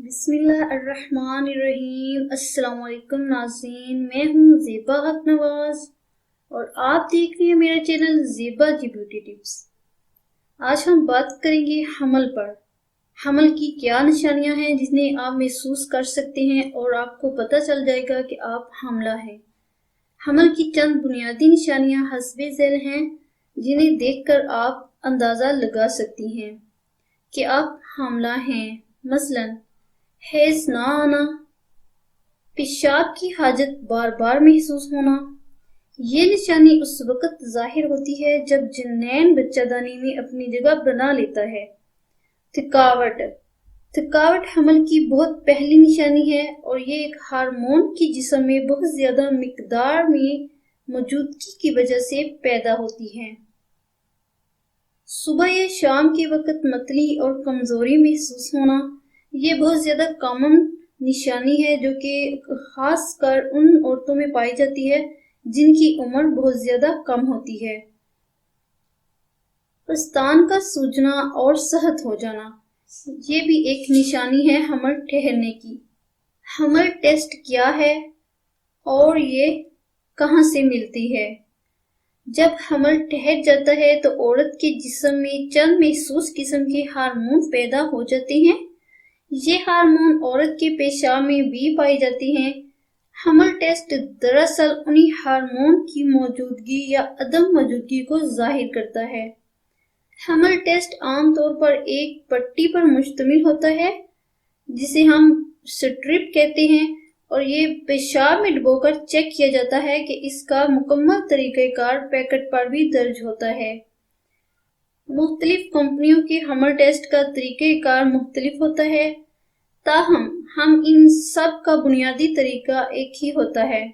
بسم اللہ الرحمن الرحیم۔ السلام علیکم ناظرین، میں ہوں زیبا حق نواز اور آپ دیکھ رہے ہیں میرا چینل زیبا جی بیوٹی ٹپس۔ آج ہم بات کریں گے حمل پر۔ حمل کی کیا نشانیاں ہیں جنہیں آپ محسوس کر سکتے ہیں اور آپ کو پتہ چل جائے گا کہ آپ حاملہ ہیں۔ حمل کی چند بنیادی نشانیاں حسب ذیل ہیں جنہیں دیکھ کر آپ اندازہ لگا سکتی ہیں کہ آپ حاملہ ہیں۔ مثلاً حیض نہ آنا، پیشاب کی حاجت بار بار محسوس ہونا۔ یہ نشانی اس وقت ظاہر ہوتی ہے جب جنین بچہ دانی میں اپنی جگہ بنا لیتا ہے۔ تھکاوٹ حمل کی بہت پہلی نشانی ہے اور یہ ایک ہارمون کی جسم میں بہت زیادہ مقدار میں موجودگی کی وجہ سے پیدا ہوتی ہے۔ صبح یا شام کے وقت متلی اور کمزوری محسوس ہونا، یہ بہت زیادہ کامن نشانی ہے جو کہ خاص کر ان عورتوں میں پائی جاتی ہے جن کی عمر بہت زیادہ کم ہوتی ہے۔ پستان کا سوجنا اور سخت ہو جانا، یہ بھی ایک نشانی ہے حمل ٹھہرنے کی۔ حمل ٹیسٹ کیا ہے اور یہ کہاں سے ملتی ہے؟ جب حمل ٹھہر جاتا ہے تو عورت کے جسم میں چند محسوس قسم کے ہارمون پیدا ہو جاتے ہیں۔ یہ ہارمون عورت کے پیشاب میں بھی پائی جاتی ہیں۔ حمل ٹیسٹ دراصل انہی ہارمون کی موجودگی یا عدم موجودگی کو ظاہر کرتا ہے۔ حمل ٹیسٹ عام طور پر ایک پٹی پر مشتمل ہوتا ہے جسے ہم سٹرپ کہتے ہیں اور یہ پیشاب میں ڈبو کر چیک کیا جاتا ہے کہ اس کا مکمل طریقہ کار پیکٹ پر بھی درج ہوتا ہے۔ مختلف کمپنیوں کے حمل ٹیسٹ کا طریقہ کار مختلف ہوتا ہے، تاہم ان سب کا بنیادی طریقہ ایک ہی ہوتا ہے۔